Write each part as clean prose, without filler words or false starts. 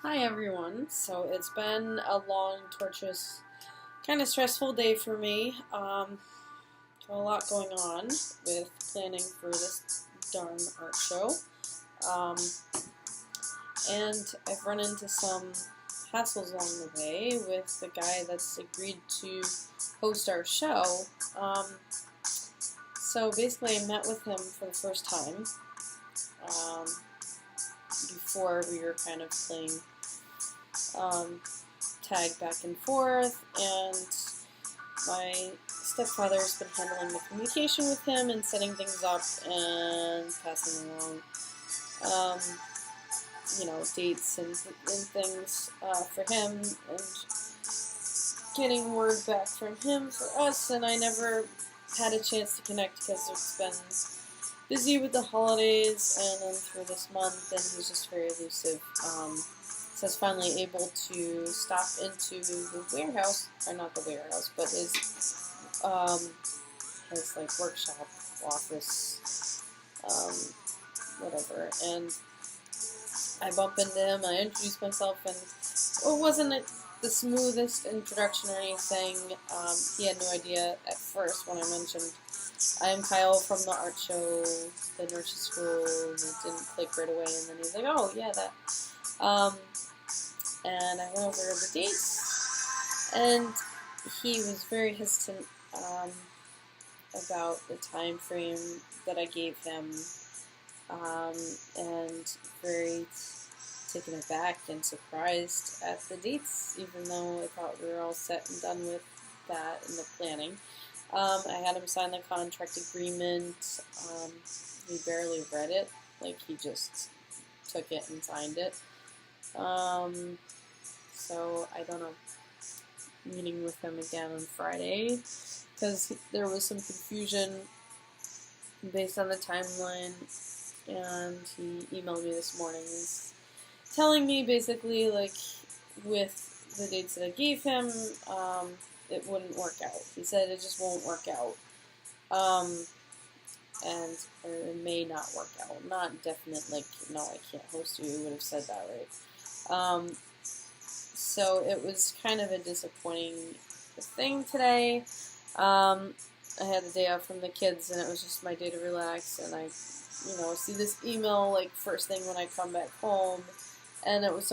Hi everyone. So it's been a long, torturous, kind of stressful day for me. Got a lot going on with planning for this darn art show. Um, and I've run into some hassles along the way with the guy that's agreed to host our show. Um, so basically I met with him for the first time. Um, Before we were kind of playing um, tag back and forth, and my stepfather's been handling the communication with him and setting things up and passing along, um, dates and things for him, and getting word back from him for us. And I never had a chance to connect because it's been busy with the holidays and then through this month, and he's just very elusive. So I was finally able to stop into the warehouse, or not the warehouse, but his like workshop, office, whatever. And I bump into him, I introduce myself, and it wasn't the smoothest introduction or anything. He had no idea at first when I mentioned I'm Kyle from the art show, the nursery school, and it didn't click right away, and then he's like, oh, yeah, that. And I went over the dates, and he was very hesitant about the time frame that I gave him, and very taken aback and surprised at the dates, even though I thought we were all set and done with that in the planning. I had him sign the contract agreement. He barely read it, like he just took it and signed it. So I don't know, meeting with him again on Friday, because there was some confusion based on the timeline, and he emailed me this morning telling me basically, like, with the dates that I gave him, it wouldn't work out. He said it just won't work out. Or it may not work out. Not definite, like, no, I can't host you. He would have said that, right? So it was kind of a disappointing thing today. I had the day off from the kids, and it was just my day to relax, and I, see this email, like, first thing when I come back home, and it was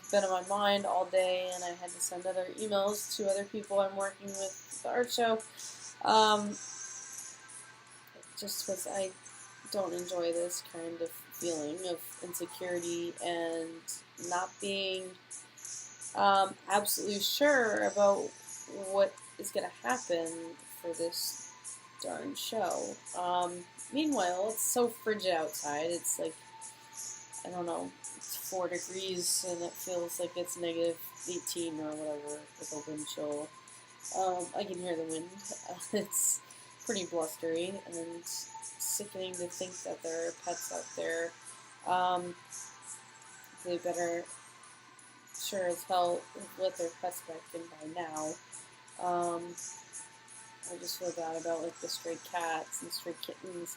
been on my mind all day, and I had to send other emails to other people I'm working with the art show. Just because I don't enjoy this kind of feeling of insecurity and not being absolutely sure about what is going to happen for this darn show. Meanwhile, it's so frigid outside. It's like, I don't know, it's 4 degrees, and it feels like it's negative 18 or whatever with a wind chill. I can hear the wind. It's pretty blustery and sickening to think that there are pets out there. They better sure as hell let their pets back in by now. I just feel bad about, like, the stray cats and stray kittens,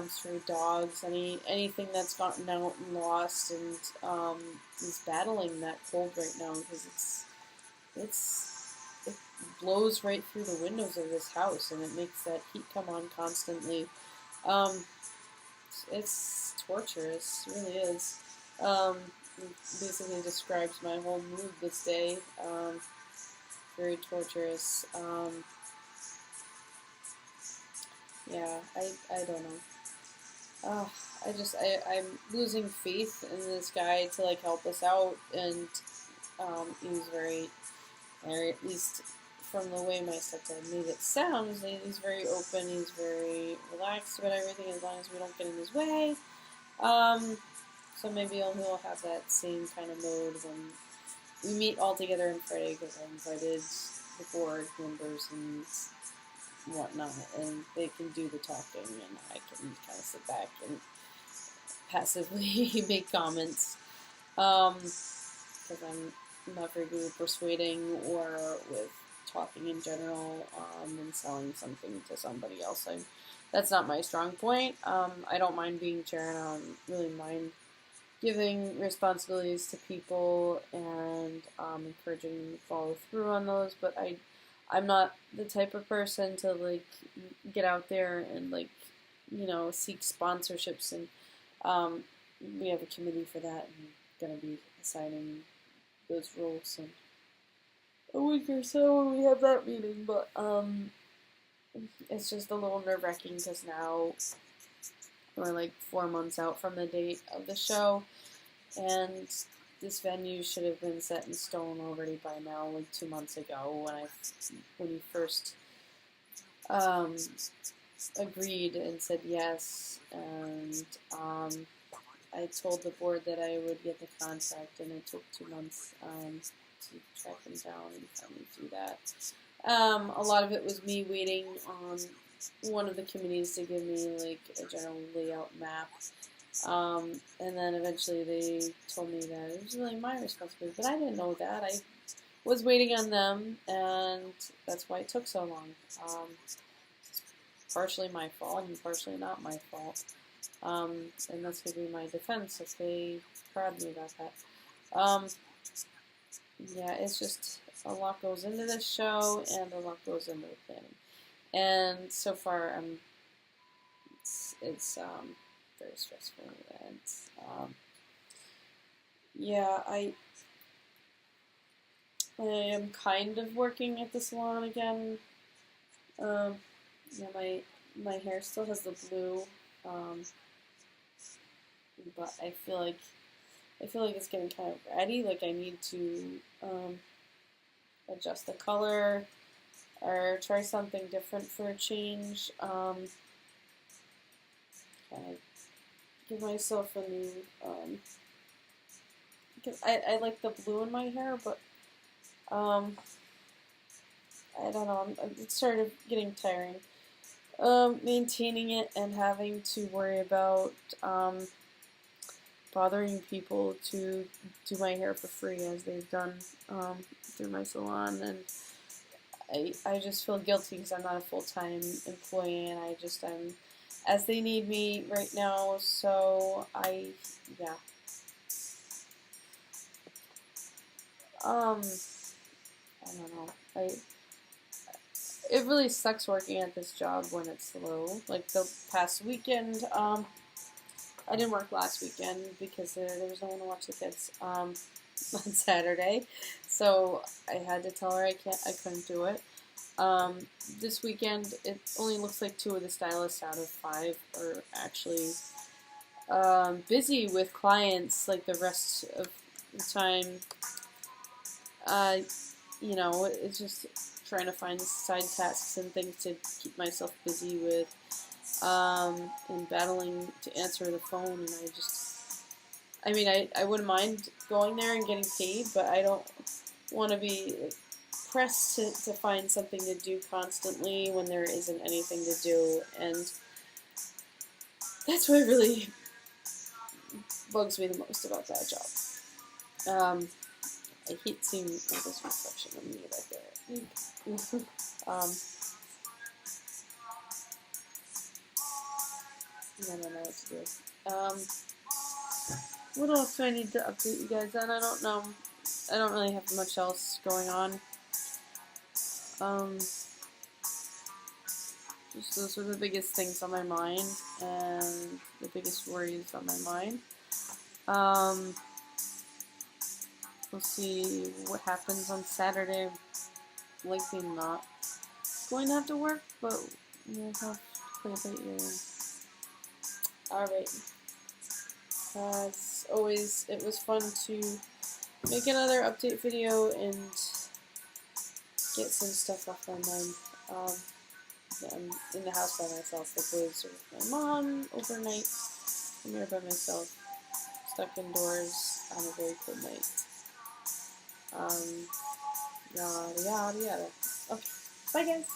stray dogs, anything that's gotten out and lost, and is battling that cold right now, because it blows right through the windows of this house, and it makes that heat come on constantly. It's torturous, it really is. It basically describes my whole mood this day. Very torturous. Yeah, I don't know. I'm losing faith in this guy to, like, help us out, and he's very, or at least from the way my stepdad made it sound, he's very open, he's very relaxed about everything as long as we don't get in his way. So maybe he'll have that same kind of mode when we meet all together on Friday, because I invited the board members and whatnot, and they can do the talking, and I can kind of sit back and passively make comments, because I'm not very good with persuading or with talking in general, and selling something to somebody else. That's not my strong point. I don't mind being chair, and I don't really mind giving responsibilities to people and encouraging them to follow through on those. But I'm not the type of person to like get out there and like, you know, seek sponsorships, and we have a committee for that, and I'm gonna be assigning those roles in a week or so when we have that meeting. But it's just a little nerve-wracking because now we're like 4 months out from the date of the show, and this venue should have been set in stone already by now, like 2 months ago when we first agreed and said yes, and I told the board that I would get the contract, and it took 2 months to track them down and finally do that. A lot of it was me waiting on one of the committees to give me like a general layout map, and then eventually they told me that it was really my responsibility, but I didn't know that. I was waiting on them, and that's why it took so long. Partially my fault and partially not my fault, and that's going to be my defense if they prod me about that. Yeah, it's just a lot goes into this show, and a lot goes into the planning. And so far, it's very stressful. And yeah, I am kind of working at the salon again. Yeah, my hair still has the blue, but I feel like it's getting kind of ratty. Like I need to adjust the color or try something different for a change. Kind of give myself a new. Because I like the blue in my hair, but I don't know. It's sort of getting tiring. Maintaining it and having to worry about bothering people to do my hair for free as they've done through my salon, and I just feel guilty because I'm not a full-time employee, and I'm as they need me right now, so yeah. I don't know. It really sucks working at this job when it's slow. Like the past weekend, I didn't work last weekend because there was no one to watch the kids on Saturday, so I had to tell her I couldn't do it. This weekend, it only looks like 2 of the stylists out of 5 are actually busy with clients. Like the rest of the time, you know, it's just trying to find side tasks and things to keep myself busy with, and battling to answer the phone. And I wouldn't mind going there and getting paid, but I don't want to be pressed to find something to do constantly when there isn't anything to do, and that's what really bugs me the most about that job. I hate seeing all this reflection of me right there. I don't know what to do. What else do I need to update you guys on? I don't know. I don't really have much else going on. Just those are the biggest things on my mind, and the biggest worries on my mind. We'll see what happens on Saturday. Likely not going to have to work, but we'll have to play it by ear. Alright. As always, it was fun to make another update video and get some stuff off my mind. I'm in the house by myself. The boys are with my mom overnight. I'm here by myself, stuck indoors on a very cold night. Yada yada yada. Okay, bye guys.